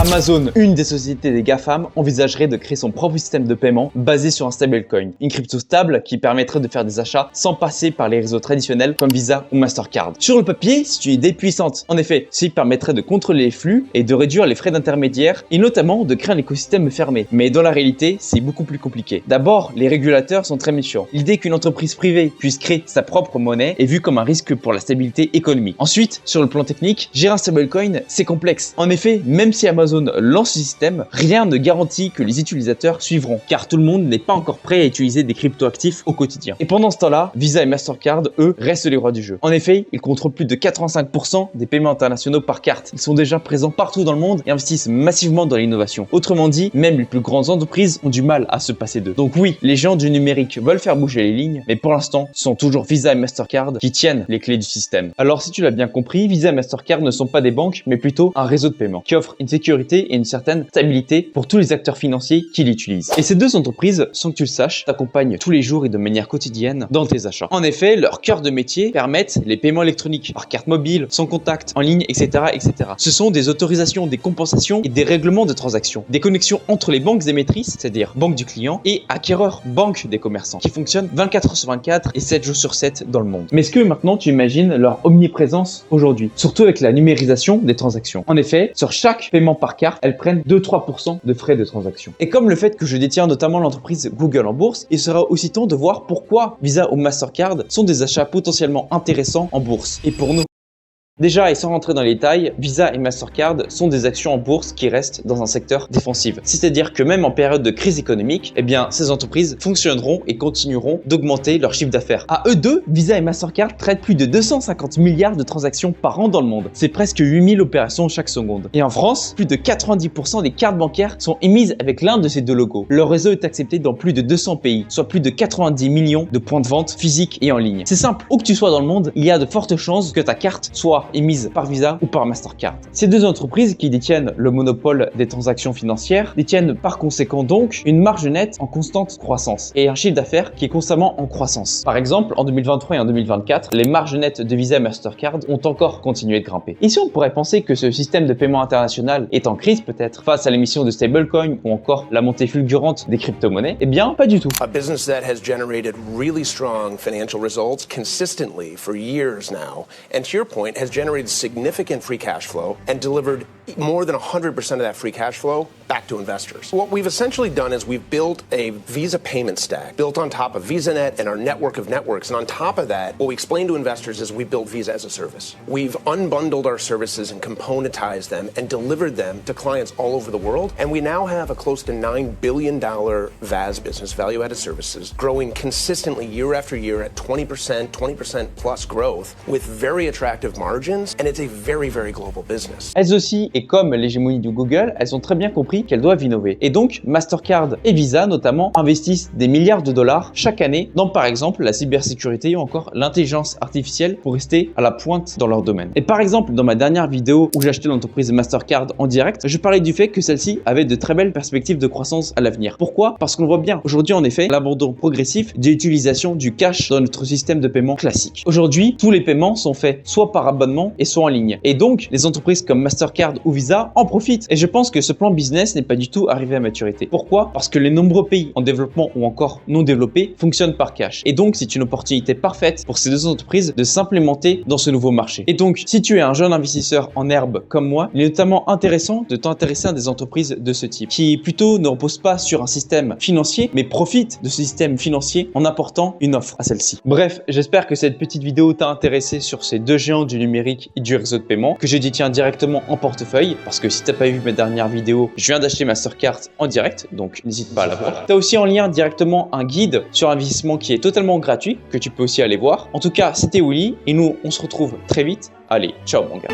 Amazon, une des sociétés des GAFAM, envisagerait de créer son propre système de paiement basé sur un stablecoin, une crypto stable qui permettrait de faire des achats sans passer par les réseaux traditionnels comme Visa ou Mastercard. Sur le papier, c'est une idée puissante. En effet, ceci permettrait de contrôler les flux et de réduire les frais d'intermédiaire et notamment de créer un écosystème fermé. Mais dans la réalité, c'est beaucoup plus compliqué. D'abord, les régulateurs sont très méfiants. L'idée qu'une entreprise privée puisse créer sa propre monnaie est vue comme un risque pour la stabilité économique. Ensuite, sur le plan technique, gérer un stablecoin, c'est complexe. En effet, même si Amazon lance ce système, rien ne garantit que les utilisateurs suivront, car tout le monde n'est pas encore prêt à utiliser des cryptoactifs au quotidien. Et pendant ce temps-là, Visa et Mastercard, eux, restent les rois du jeu. En effet, ils contrôlent plus de 85% des paiements internationaux par carte. Ils sont déjà présents partout dans le monde et investissent massivement dans l'innovation. Autrement dit, même les plus grandes entreprises ont du mal à se passer d'eux. Donc oui, les géants du numérique veulent faire bouger les lignes, mais pour l'instant, ce sont toujours Visa et Mastercard qui tiennent les clés du système. Alors si tu l'as bien compris, Visa et Mastercard ne sont pas des banques, mais plutôt un réseau de paiement qui offre une sécurité et une certaine stabilité pour tous les acteurs financiers qui l'utilisent. Et ces deux entreprises, sans que tu le saches, t'accompagnent tous les jours et de manière quotidienne dans tes achats. En effet, leur cœur de métier permettent les paiements électroniques par carte mobile, sans contact, en ligne, etc., etc. Ce sont des autorisations, des compensations et des règlements de transactions. Des connexions entre les banques émettrices, c'est-à-dire banque du client, et acquéreurs, banque des commerçants, qui fonctionnent 24 heures sur 24 et 7 jours sur 7 dans le monde. Mais est-ce que maintenant tu imagines leur omniprésence aujourd'hui, surtout avec la numérisation des transactions? En effet, sur chaque paiement par carte, elles prennent 2-3% de frais de transaction. Et comme le fait que je détiens notamment l'entreprise Google en bourse, il sera aussi temps de voir pourquoi Visa ou Mastercard sont des achats potentiellement intéressants en bourse. Et pour nous, déjà, et sans rentrer dans les détails, Visa et Mastercard sont des actions en bourse qui restent dans un secteur défensif. C'est-à-dire que même en période de crise économique, eh bien, ces entreprises fonctionneront et continueront d'augmenter leur chiffre d'affaires. À eux deux, Visa et Mastercard traitent plus de 250 milliards de transactions par an dans le monde. C'est presque 8000 opérations chaque seconde. Et en France, plus de 90% des cartes bancaires sont émises avec l'un de ces deux logos. Leur réseau est accepté dans plus de 200 pays, soit plus de 90 millions de points de vente physiques et en ligne. C'est simple, où que tu sois dans le monde, il y a de fortes chances que ta carte soit émise par Visa ou par Mastercard. Ces deux entreprises qui détiennent le monopole des transactions financières détiennent par conséquent donc une marge nette en constante croissance et un chiffre d'affaires qui est constamment en croissance. Par exemple, en 2023 et en 2024, les marges nettes de Visa et Mastercard ont encore continué de grimper. Ici, on pourrait penser que ce système de paiement international est en crise peut-être face à l'émission de stablecoin ou encore la montée fulgurante des crypto-monnaies. Eh bien, pas du tout. A business that has generated really strong financial results consistently for years now, and to your point, has generated significant free cash flow and delivered more than 100% of that free cash flow back to investors. What we've essentially done is we've built a Visa payment stack built on top of VisaNet and our network of networks. And on top of that, what we explain to investors is we built Visa as a service. We've unbundled our services and componentized them and delivered them to clients all over the world. And we now have a close to $9 billion VAS business, value-added services, growing consistently year after year at 20% plus growth with very attractive margins. And it's a very, very global business. Elles aussi, et comme l'hégémonie de Google, elles ont très bien compris qu'elles doivent innover. Et donc, Mastercard et Visa notamment investissent des milliards de dollars chaque année dans par exemple la cybersécurité ou encore l'intelligence artificielle pour rester à la pointe dans leur domaine. Et par exemple, dans ma dernière vidéo où j'ai acheté l'entreprise Mastercard en direct, je parlais du fait que celle-ci avait de très belles perspectives de croissance à l'avenir. Pourquoi? Parce qu'on voit bien aujourd'hui en effet l'abandon progressif de l'utilisation du cash dans notre système de paiement classique. Aujourd'hui, tous les paiements sont faits soit par abonnement et soit en ligne. Et donc, les entreprises comme Mastercard ou Visa en profitent. Et je pense que ce plan business n'est pas du tout arrivé à maturité. Pourquoi? Parce que les nombreux pays en développement ou encore non développés fonctionnent par cash. Et donc, c'est une opportunité parfaite pour ces deux entreprises de s'implémenter dans ce nouveau marché. Et donc, si tu es un jeune investisseur en herbe comme moi, il est notamment intéressant de t'intéresser à des entreprises de ce type, qui plutôt ne reposent pas sur un système financier, mais profitent de ce système financier en apportant une offre à celle-ci. Bref, j'espère que cette petite vidéo t'a intéressé sur ces deux géants du numérique et du réseau de paiement que je détiens directement en portefeuille, parce que si t'as pas vu mes dernières vidéos, je viens d'acheter Mastercard en direct, donc n'hésite pas à la voir. T'as aussi en lien directement un guide sur investissement qui est totalement gratuit, que tu peux aussi aller voir. En tout cas, c'était Willy, et nous, on se retrouve très vite. Allez, ciao mon gars.